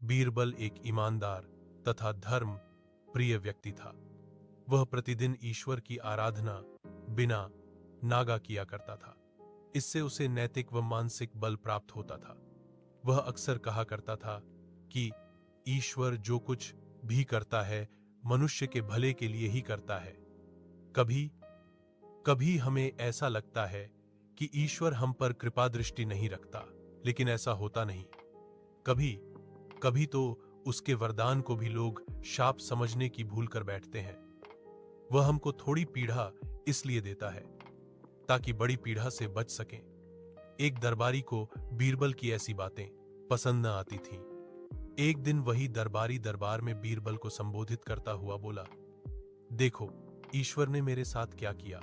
बीरबल एक ईमानदार तथा धर्म प्रिय व्यक्ति था। वह प्रतिदिन ईश्वर की आराधना बिना नागा किया करता था। इससे उसे नैतिक व मानसिक बल प्राप्त होता था। वह अक्सर कहा करता था कि ईश्वर जो कुछ भी करता है मनुष्य के भले के लिए ही करता है। कभी कभी हमें ऐसा लगता है कि ईश्वर हम पर कृपा दृष्टि नहीं रखता, लेकिन ऐसा होता नहीं। कभी कभी तो उसके वरदान को भी लोग शाप समझने की भूल कर बैठते हैं। वह हमको थोड़ी पीड़ा इसलिए देता है ताकि बड़ी पीड़ा से बच सकें। एक दरबारी को बीरबल की ऐसी बातें पसंद न आती थीं। एक दिन वही दरबारी दरबार में बीरबल को संबोधित करता हुआ बोला, देखो ईश्वर ने मेरे साथ क्या किया।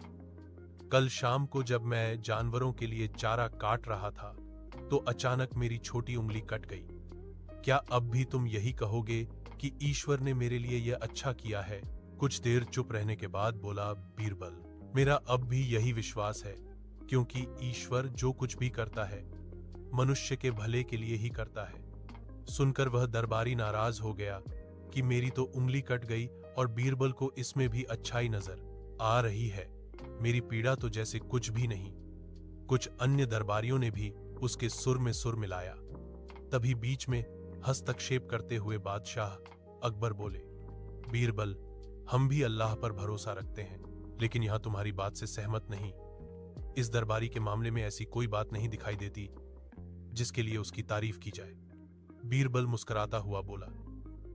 कल शाम को जब मैं जानवरों के लिए चारा काट रहा था तो अचानक मेरी छोटी उंगली कट गई। क्या अब भी तुम यही कहोगे कि ईश्वर ने मेरे लिए यह अच्छा किया है? कुछ देर चुप रहने के बाद बोला बीरबल, मेरा अब भी यही विश्वास है, क्योंकि ईश्वर जो कुछ भी करता है मनुष्य के भले के लिए ही करता है। सुनकर वह दरबारी नाराज हो गया कि मेरी तो उंगली कट गई और बीरबल को इसमें भी अच्छाई नजर आ रही है। मेरी पीड़ा तो जैसे कुछ भी नहीं। कुछ अन्य दरबारियों ने भी उसके सुर में सुर मिलाया। तभी बीच में हस्तक्षेप करते हुए बादशाह अकबर बोले, बीरबल, हम भी अल्लाह पर भरोसा रखते हैं, लेकिन यहां तुम्हारी बात से सहमत नहीं। इस दरबारी के मामले में ऐसी कोई बात नहीं दिखाई देती जिसके लिए उसकी तारीफ की जाए। बीरबल मुस्कुराता हुआ बोला,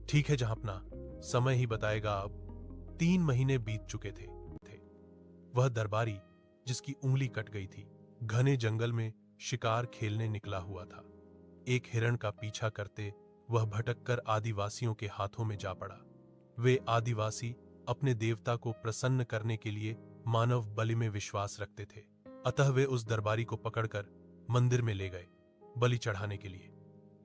ठीक है जहांपना, समय ही बताएगा। अब 3 महीने बीत चुके थे। वह दरबारी जिसकी उंगली कट गई थी घने जंगल में शिकार खेलने निकला हुआ था। एक हिरण का पीछा करते वह भटककर आदिवासियों के हाथों में जा पड़ा। वे आदिवासी अपने देवता को प्रसन्न करने के लिए मानव बलि में विश्वास रखते थे। अतः वे उस दरबारी को पकड़कर मंदिर में ले गए बलि चढ़ाने के लिए।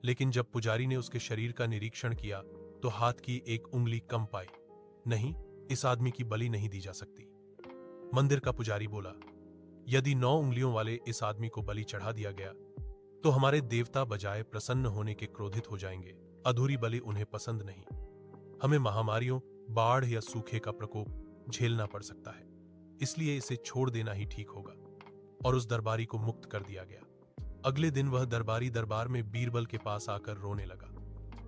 लेकिन जब पुजारी ने उसके शरीर का निरीक्षण किया तो हाथ की एक उंगली कम पाई। नहीं, इस आदमी की बलि नहीं दी जा सकती। मंदिर का पुजारी बोला, यदि 9 उंगलियों वाले इस आदमी को बलि चढ़ा दिया गया तो हमारे देवता बजाय प्रसन्न होने के क्रोधित हो जाएंगे। अधूरी बलि उन्हें पसंद नहीं। हमें महामारियों, बाढ़ या सूखे का प्रकोप झेलना पड़ सकता है, इसलिए इसे छोड़ देना ही ठीक होगा। और उस दरबारी को मुक्त कर दिया गया। अगले दिन वह दरबारी दरबार में बीरबल के पास आकर रोने लगा।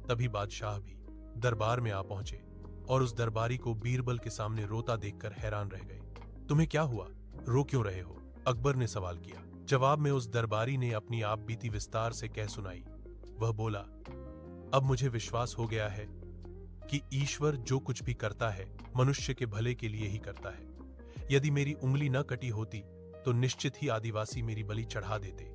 तभी बादशाह भी दरबार में आ पहुंचे और उस दरबारी को बीरबल के सामने रोता देखकर हैरान रह गए। तुम्हें क्या हुआ? रो क्यों रहे हो? अकबर ने सवाल किया। जवाब में उस दरबारी ने अपनी आप बीती विस्तार से कह सुनाई। वह बोला, अब मुझे विश्वास हो गया है कि ईश्वर जो कुछ भी करता है मनुष्य के भले के लिए ही करता है। यदि मेरी उंगली न कटी होती तो निश्चित ही आदिवासी मेरी बलि चढ़ा देते।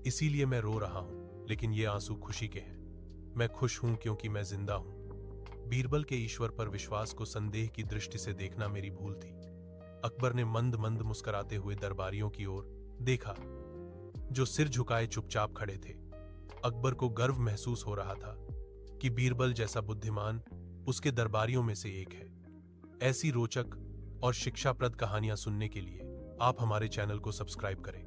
इसीलिए मैं रो रहा हूं, लेकिन ये आंसू खुशी के हैं। मैं खुश हूं क्योंकि मैं जिंदा हूं। बीरबल के ईश्वर पर विश्वास को संदेह की दृष्टि से देखना मेरी भूल थी। अकबर ने मंद मंद मुस्कुराते हुए दरबारियों की ओर देखा जो सिर झुकाए चुपचाप खड़े थे। अकबर को गर्व महसूस हो रहा था कि बीरबल जैसा बुद्धिमान उसके दरबारियों में से एक है। ऐसी रोचक और शिक्षाप्रद कहानियां सुनने के लिए आप हमारे चैनल को सब्सक्राइब करें।